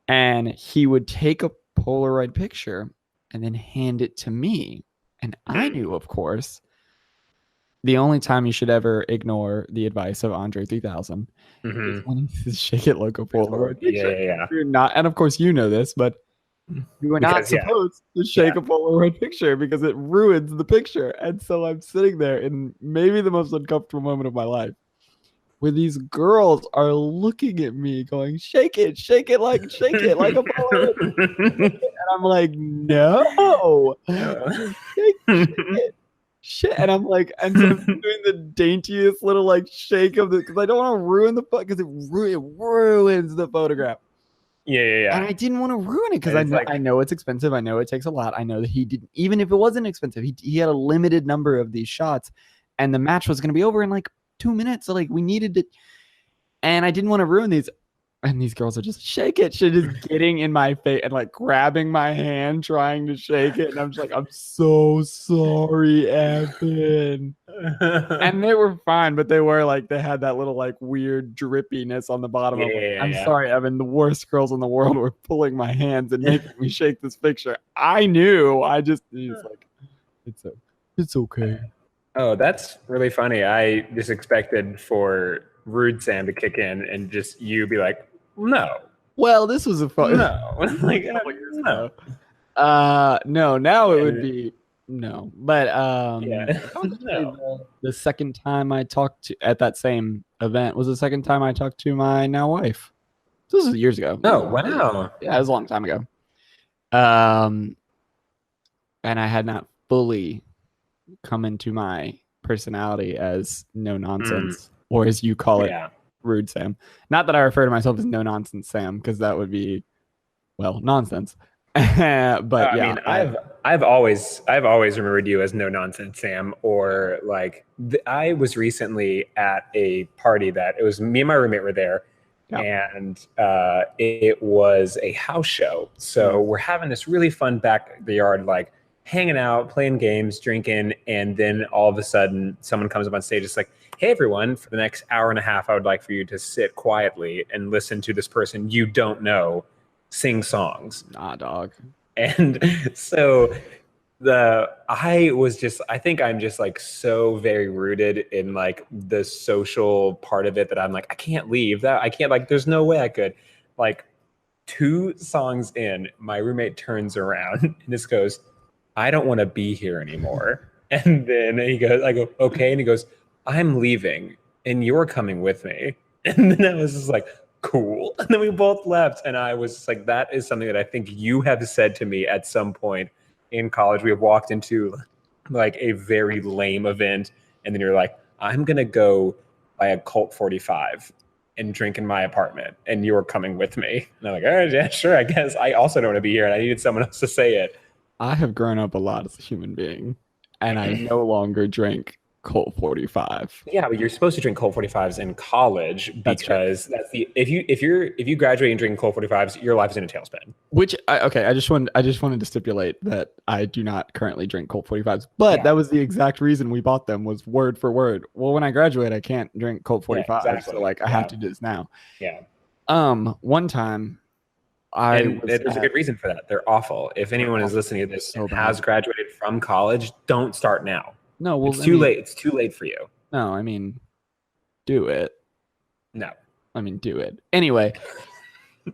And he would take a Polaroid picture and then hand it to me. And I knew, of course, the only time you should ever ignore the advice of Andre 3000 is when he says, shake it like a Polaroid picture. Yeah. You're not, and of course you know this, but you are not supposed to shake a Polaroid picture because it ruins the picture. And so I'm sitting there in maybe the most uncomfortable moment of my life, where these girls are looking at me going, shake it like a Polaroid. And I'm like, no. Shit. And I'm like, and so I'm doing the daintiest little like shake of the, because I don't want to ruin the because it ruins the photograph. Yeah. And I didn't want to ruin it because I know it's expensive. I know it takes a lot. I know that he didn't, even if it wasn't expensive, he had a limited number of these shots, and the match was going to be over in like 2 minutes. So like we needed it, and I didn't want to ruin these. And these girls are just shake it. She's just getting in my face and like grabbing my hand, trying to shake it. And I'm just like, I'm so sorry, Evan. And they were fine, but they were like, they had that little like weird drippiness on the bottom of it. I'm sorry, Evan. The worst girls in the world were pulling my hands and making me shake this picture. I knew. He's like, it's okay. Oh, that's really funny. I just expected for Rude Sam to kick in and just you be like, no. Well, this was a fun. No. Like, no. No, now it would be no. But no. The second time I talked to at that same event was the second time I talked to my now wife. This was years ago. Oh, wow. Yeah, it was a long time ago. And I had not fully come into my personality as no nonsense, or as you call it, Rude Sam. Not that I refer to myself as no nonsense Sam, because that would be, well, nonsense. But I mean, I've always remembered you as no nonsense Sam, or like I was recently at a party that it was me and my roommate were there. And it was a house show. So we're having this really fun backyard, like hanging out, playing games, drinking, and then all of a sudden someone comes up on stage. It's like, hey, everyone, for the next hour and a half, I would like for you to sit quietly and listen to this person you don't know sing songs. Nah, dog. And so I think I'm just like so very rooted in like the social part of it that I'm like, I can't leave that. I can't, like, there's no way I could. Like, 2 songs in, my roommate turns around and just goes, I don't want to be here anymore. And then I go, okay. And he goes, I'm leaving and you're coming with me. And then I was just like, cool. And then we both left. And I was just like, that is something that I think you have said to me at some point in college. We have walked into like a very lame event. And then you're like, I'm going to go buy a Colt 45 and drink in my apartment. And you're coming with me. And I'm like, all right, yeah, sure. I guess I also don't want to be here. And I needed someone else to say it. I have grown up a lot as a human being, and I no longer drink Colt 45. Yeah, but you're supposed to drink Colt 45s in college because that's the if you graduate and drink Colt 45s, your life is in a tailspin. Which I just wanted to stipulate that I do not currently drink Colt 45s, but that was the exact reason we bought them, was word for word. Well, when I graduate, I can't drink Colt 45s, exactly. so like I have to do this now. Yeah. One time. There's a good reason for that. They're awful. If anyone is listening to this and has graduated from college, don't start now. No, well, it's too late. It's too late for you. No, I mean, do it. No, I mean, do it anyway.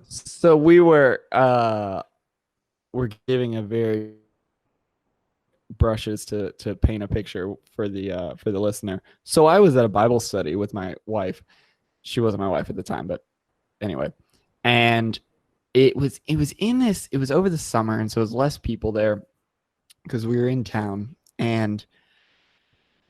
So we're giving a very brushes to paint a picture for the listener. So I was at a Bible study with my wife. She wasn't my wife at the time, but anyway, and it was over the summer, and so it was less people there because we were in town, and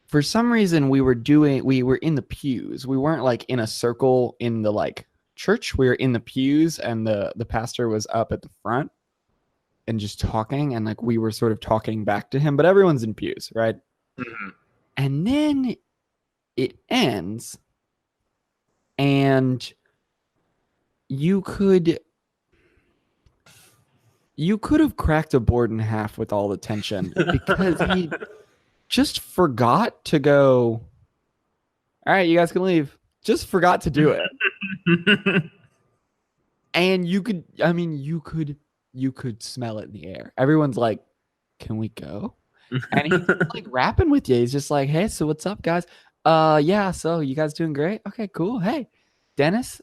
for some reason we were in the pews. We weren't like in a circle in the like church. We were in the pews, and the pastor was up at the front and just talking, and like we were sort of talking back to him, but everyone's in pews, right? Mm-hmm. And then it ends, and you could have cracked a board in half with all the tension because he just forgot to go, all right, you guys can leave. Just forgot to do it. And you could smell it in the air. Everyone's like, can we go? And he's like rapping with you. He's just like, hey, so what's up, guys? Yeah, so you guys doing great? Okay, cool. Hey, Dennis,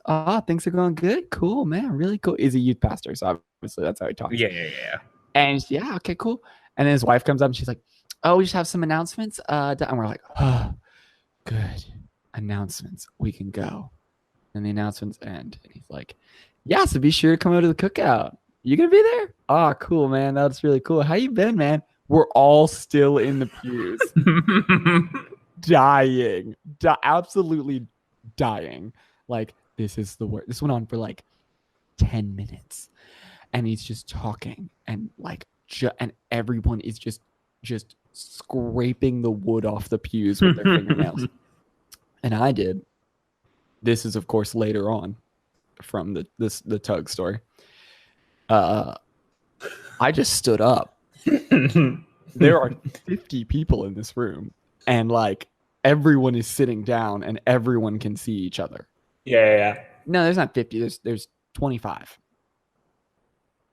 things are going good. Cool, man. Really cool. He's a youth pastor, so obviously that's how he talks. Yeah. And yeah, okay, cool. And then his wife comes up and she's like, oh, we just have some announcements. And we're like, oh, good. Announcements. We can go. And the announcements end. And he's like, yeah, so be sure to come over to the cookout. You gonna be there? Oh, cool, man. That's really cool. How you been, man? We're all still in the pews. Dying. Absolutely dying. Like, this is the worst. This went on for like 10 minutes. And he's just talking. And like, and everyone is just scraping the wood off the pews with their fingernails. And I did. This is, of course, later on from the Tug story. I just stood up. There are 50 people in this room, and like everyone is sitting down, and everyone can see each other. Yeah. No, there's not 50. There's 25.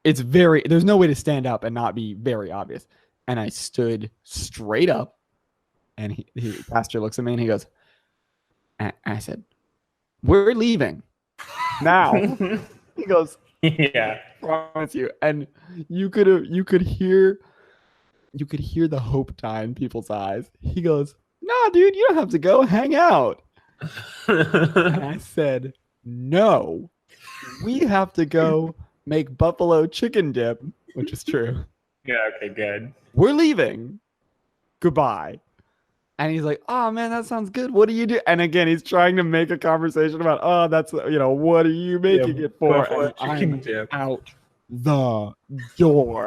There's no way to stand up and not be very obvious. And I stood straight up, and the pastor looks at me and he goes, and I said, we're leaving now. He goes, yeah, I promise you. And you could hear the hope dye in people's eyes. He goes, nah, dude, you don't have to go. Hang out. And I said, no, we have to go make buffalo chicken dip, which is true. Yeah, okay, good. We're leaving. Goodbye. And he's like, oh, man, that sounds good. What do you do? And again, he's trying to make a conversation about, oh, that's, what are you making it for? And I'm out the door.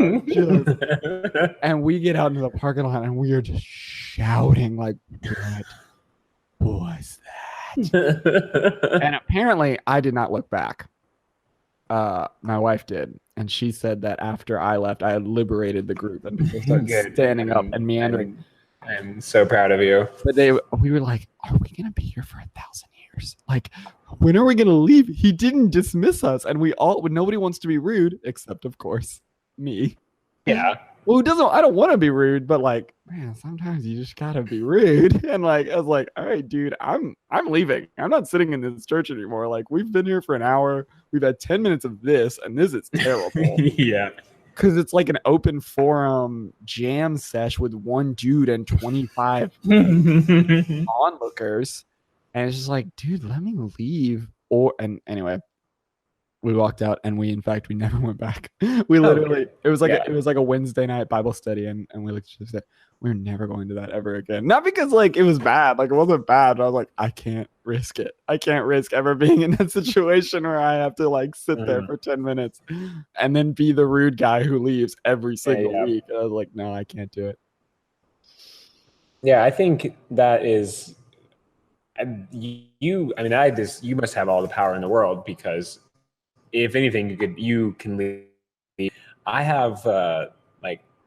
And we get out into the parking lot, and we are just shouting like, what was that? And apparently, I did not look back. My wife did. And she said that after I left, I had liberated the group, and people started standing up and meandering. I'm so proud of you. But we were like, are we going to be here for 1,000 years? Like, when are we going to leave? He didn't dismiss us. And nobody wants to be rude, except, of course, me. Yeah. Well, who doesn't? I don't want to be rude, but like, man, sometimes you just gotta be rude. And like, I was like, all right, dude, I'm leaving. I'm not sitting in this church anymore. Like, we've been here for an hour. We've had 10 minutes of this, and this is terrible. Yeah. Because it's like an open forum jam sesh with one dude and 25 onlookers. And it's just like, dude, let me leave. And anyway, we walked out and we never went back. We literally it was like Yeah. it was like a Wednesday night Bible study, and we looked at each other and said, we're never going to that ever again. Not because like it was bad, like it wasn't bad, but I was like, I can't risk it. I can't risk ever being in that situation where I have to like sit there for 10 minutes and then be the rude guy who leaves every single week. I was like, no, I can't do it. Yeah, I think that is you. I mean, you must have all the power in the world, because if anything, you can leave. I have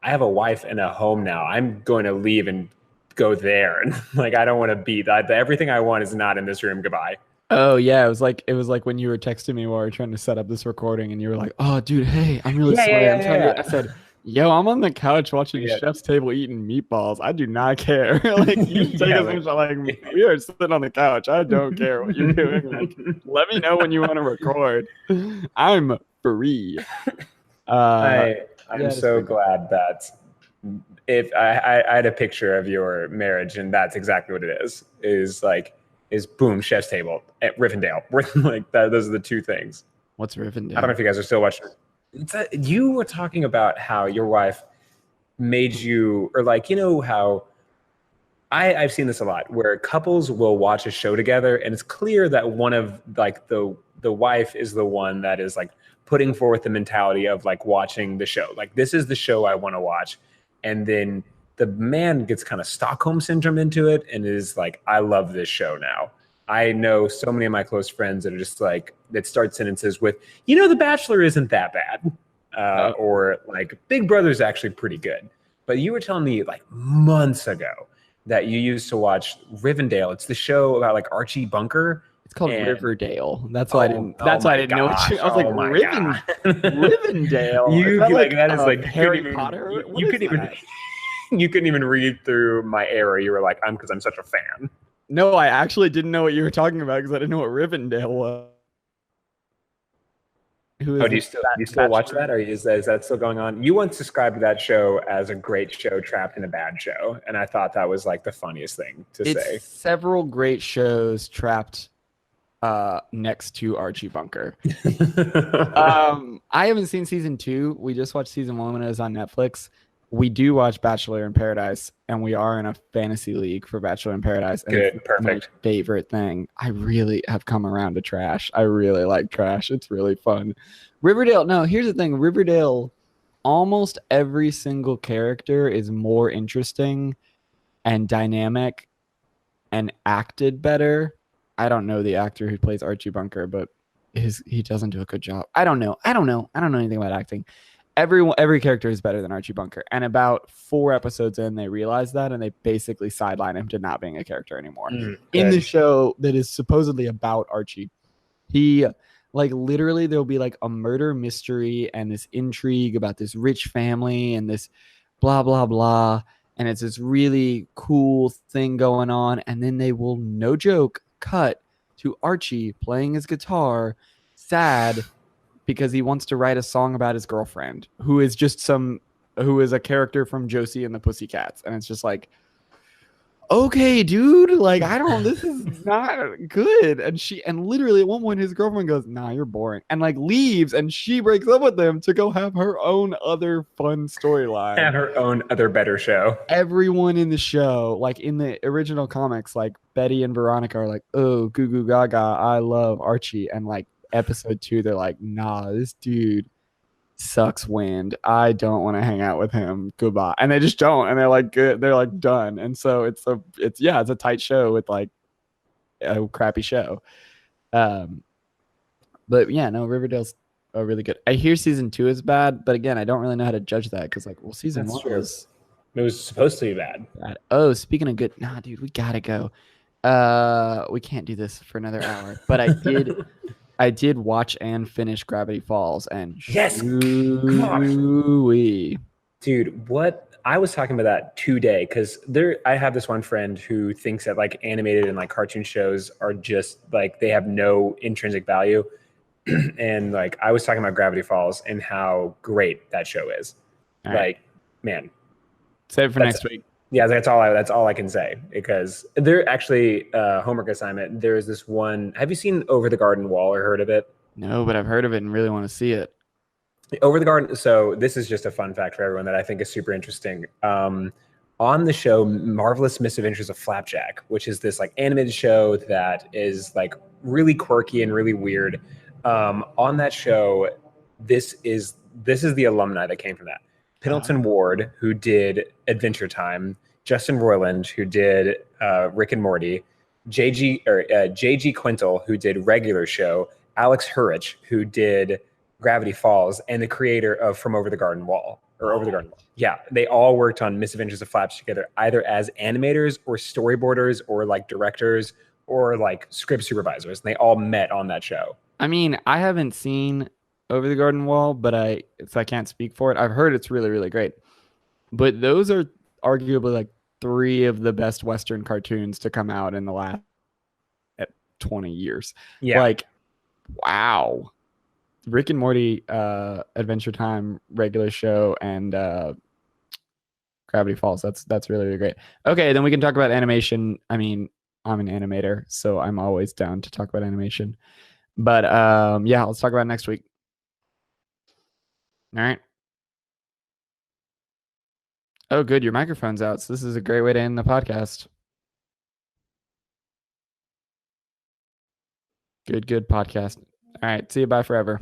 I have a wife and a home now. I'm going to leave and go there, and like I don't want to be that. Everything I want is not in this room. Goodbye. Oh yeah, it was like when you were texting me while we were trying to set up this recording, and you were like, "Oh, dude, hey, I'm really sorry. I'm trying to." I said, "Yo, I'm on the couch watching Chef's Table eating meatballs. I do not care. Like you take us like we are sitting on the couch. I don't care what you're doing. Like, let me know when you want to record. I'm free." I'm so glad that if I had a picture of your marriage, and that's exactly what it is boom, Chef's Table at Rivendell. Like that, those are the two things. What's Rivendell? I don't know if you guys are still watching. You were talking about how your wife made you, or like, you know how I've seen this a lot, where couples will watch a show together, and it's clear that one of like the wife is the one that is like putting forth the mentality of like watching the show. Like, this is the show I want to watch. And then the man gets kind of Stockholm syndrome into it and is like, I love this show now. I know so many of my close friends that are just like, that start sentences with, you know, The Bachelor isn't that bad. Or like, Big Brother's actually pretty good. But you were telling me like months ago that you used to watch Rivendell. It's the show about like Archie Bunker. It's called Riverdale. That's why I didn't. That's why I didn't know. I was like, Rivendale. You like that is like Harry Potter. You couldn't even. You couldn't even read through my error. You were like, because I'm such a fan. No, I actually didn't know what you were talking about because I didn't know what Rivendell was. Do you still watch that, or is that still going on? You once described that show as a great show trapped in a bad show, and I thought that was like the funniest thing to say. Several great shows trapped next to Archie Bunker. I haven't seen season 2. We just watched season 1 when it was on Netflix. We do watch Bachelor in Paradise, and we are in a fantasy league for Bachelor in Paradise. And good, perfect. My favorite thing. I really have come around to trash. I really like trash. It's really fun. Riverdale. No, here's the thing. Riverdale, almost every single character is more interesting and dynamic and acted better. I don't know the actor who plays Archie Bunker, but he doesn't do a good job. I don't know anything about acting. Every character is better than Archie Bunker. And about 4 episodes in, they realize that, and they basically sideline him to not being a character anymore. In the show that is supposedly about Archie, he like literally there'll be like a murder mystery and this intrigue about this rich family and this blah blah blah, and it's this really cool thing going on, and then they will, no joke, cut to Archie playing his guitar, sad because he wants to write a song about his girlfriend, who is a character from Josie and the Pussycats. And it's just like, okay, dude, like, this is not good. And literally at one point his girlfriend goes, nah, you're boring, and like leaves, and she breaks up with him to go have her own other fun storyline. And her own other better show. Everyone in the show, like in the original comics, like Betty and Veronica are like, oh, goo goo gaga, I love Archie. And like episode 2, they're like, nah, this dude sucks wind. I don't want to hang out with him. Goodbye. And they just don't. And they're like, good. They're like done. And so it's a tight show with like a crappy show. But yeah, no, Riverdale's really good. I hear season 2 is bad, but again, I don't really know how to judge that because like, well, season 1 was. It was supposed to be bad. Oh, speaking of good, nah, dude, we gotta go. We can't do this for another hour, but I did watch and finish Gravity Falls, and yes, ooh-wee. Dude, what I was talking about that today because I have this one friend who thinks that like animated and like cartoon shows are just like they have no intrinsic value. And like I was talking about Gravity Falls and how great that show is. All right. Like, man, Save it for that's next week. yeah, that's all I can say because there actually homework assignment. There is this one. Have you seen Over the Garden Wall or heard of it? No, but I've heard of it and really want to see it. Over the Garden. So this is just a fun fact for everyone that I think is super interesting. On the show, Marvelous Misadventures of Flapjack, which is this like animated show that is like really quirky and really weird. On that show, this is the alumni that came from that. Pendleton Ward, who did Adventure Time, Justin Roiland, who did Rick and Morty, JG Quintel, who did Regular Show, Alex Hurich, who did Gravity Falls, and the creator of From Over the Garden Wall or Over the Garden Wall. Yeah, they all worked on Misadventures of Flaps together, either as animators or storyboarders or like directors or like script supervisors. And they all met on that show. I mean, I haven't seen Over the Garden Wall, but I can't speak for it. I've heard it's really, really great. But those are arguably like three of the best Western cartoons to come out in the last 20 years. Yeah. Like, wow. Rick and Morty, Adventure Time, Regular Show, and Gravity Falls. That's really, really great. Okay, then we can talk about animation. I mean, I'm an animator, so I'm always down to talk about animation. But yeah, let's talk about it next week. All right. Oh, good. Your microphone's out. So this is a great way to end the podcast. Good podcast. All right. See you. Bye forever.